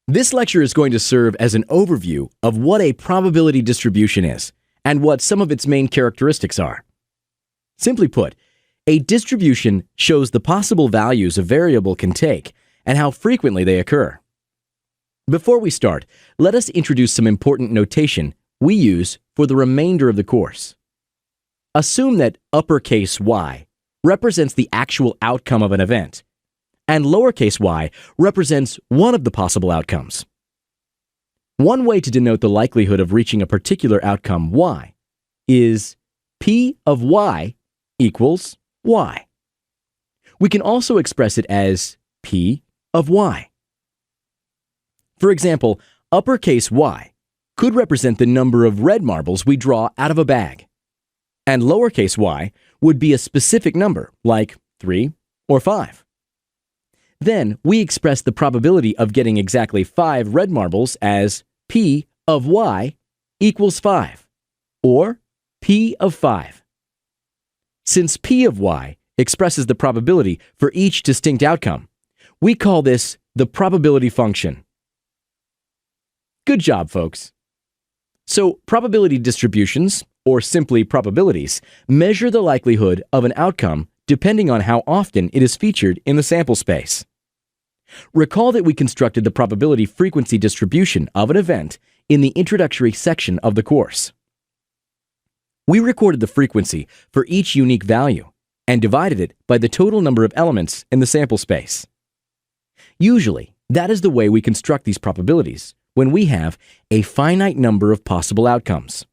This lecture is going to serve as an overview of what a probability distribution is and what some of its main characteristics are. Simply put, a distribution shows the possible values a variable can take and how frequently they occur. Before we start, let us introduce some important notation we use for the remainder of the course. Assume that uppercase Y represents the actual outcome of an event, and lowercase y represents one of the possible outcomes. One way to denote the likelihood of reaching a particular outcome y is P of y equals y. We can also express it as P of y. For example, uppercase Y could represent the number of red marbles we draw out of a bag, and lowercase y would be a specific number, like 3 or 5. Then we express the probability of getting exactly 5 red marbles as P of y equals 5, or P of 5. Since P of y expresses the probability for each distinct outcome, we call this the probability function. Good job, folks. So, probability distributions, or simply probabilities, measure the likelihood of an outcome depending on how often it is featured in the sample space. Recall that we constructed the probability frequency distribution of an event in the introductory section of the course. We recorded the frequency for each unique value and divided it by the total number of elements in the sample space. Usually, that is the way we construct these probabilities when we have a finite number of possible outcomes.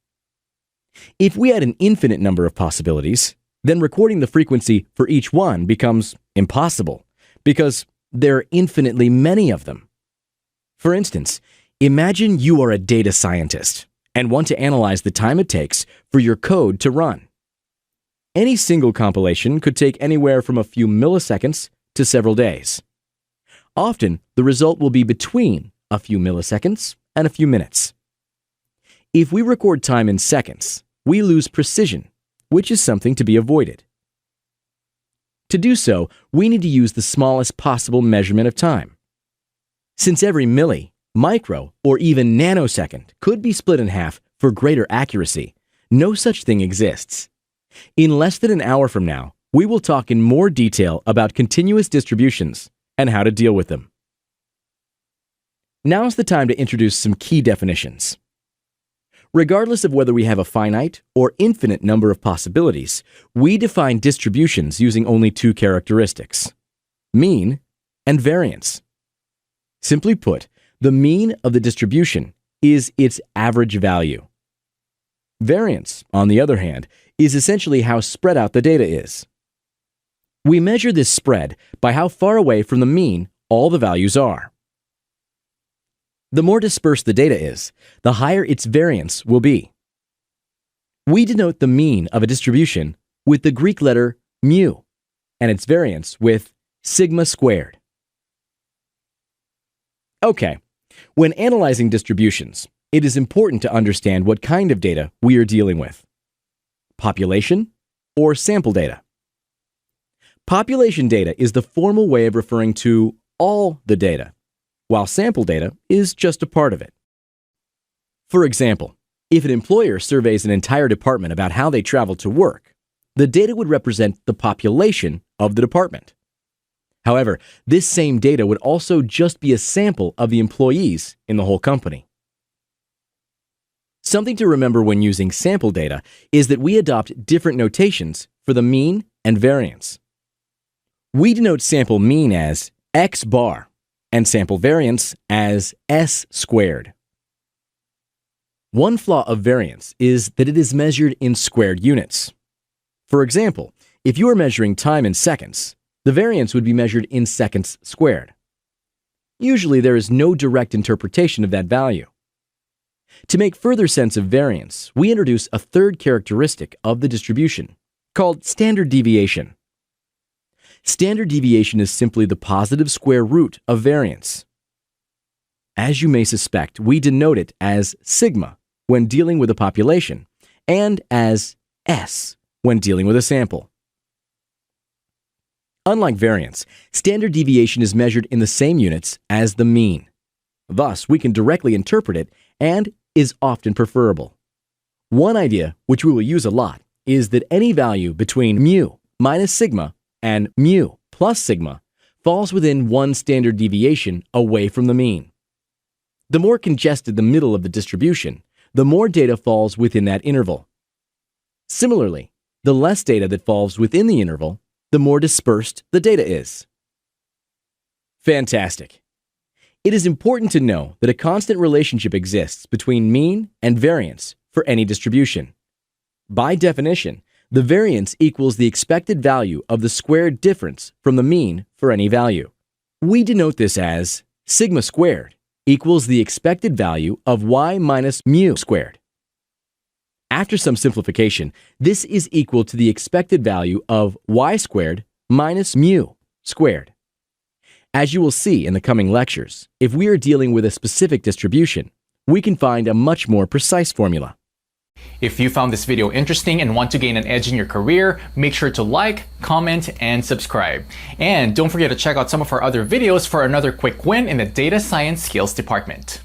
If we had an infinite number of possibilities, then recording the frequency for each one becomes impossible because there are infinitely many of them. For instance, imagine you are a data scientist and want to analyze the time it takes for your code to run. Any single compilation could take anywhere from a few milliseconds to several days. Often, the result will be between a few milliseconds and a few minutes. If we record time in seconds, we lose precision, which is something to be avoided. To do so, we need to use the smallest possible measurement of time. Since every milli, micro, or even nanosecond could be split in half for greater accuracy, no such thing exists. In less than an hour from now, we will talk in more detail about continuous distributions and how to deal with them. Now's the time to introduce some key definitions. Regardless of whether we have a finite or infinite number of possibilities, we define distributions using only two characteristics: mean and variance. Simply put, the mean of the distribution is its average value. Variance, on the other hand, is essentially how spread out the data is. We measure this spread by how far away from the mean all the values are. The more dispersed the data is, the higher its variance will be. We denote the mean of a distribution with the Greek letter mu and its variance with sigma squared. Okay, when analyzing distributions, it is important to understand what kind of data we are dealing with: population or sample data. Population data is the formal way of referring to all the data, while sample data is just a part of it. For example, if an employer surveys an entire department about how they travel to work, the data would represent the population of the department. However, this same data would also just be a sample of the employees in the whole company. Something to remember when using sample data is that we adopt different notations for the mean and variance. We denote sample mean as x bar and sample variance as s squared. One flaw of variance is that it is measured in squared units. For example, if you are measuring time in seconds, the variance would be measured in seconds squared. Usually there is no direct interpretation of that value. To make further sense of variance, we introduce a third characteristic of the distribution, called standard deviation. Standard deviation is simply the positive square root of variance. As you may suspect, we denote it as sigma when dealing with a population and as s when dealing with a sample. Unlike variance, standard deviation is measured in the same units as the mean. Thus, we can directly interpret it and is often preferable. One idea, which we will use a lot, is that any value between mu minus sigma and mu plus sigma falls within one standard deviation away from the mean. The more congested the middle of the distribution, the more data falls within that interval. Similarly, the less data that falls within the interval, the more dispersed the data is. Fantastic. It is important to know that a constant relationship exists between mean and variance for any distribution. By definition, the variance equals the expected value of the squared difference from the mean for any value. We denote this as sigma squared equals the expected value of y minus mu squared. After some simplification, this is equal to the expected value of y squared minus mu squared. As you will see in the coming lectures, if we are dealing with a specific distribution, we can find a much more precise formula. If you found this video interesting and want to gain an edge in your career, make sure to like, comment, and subscribe. And don't forget to check out some of our other videos for another quick win in the Data Science Skills department.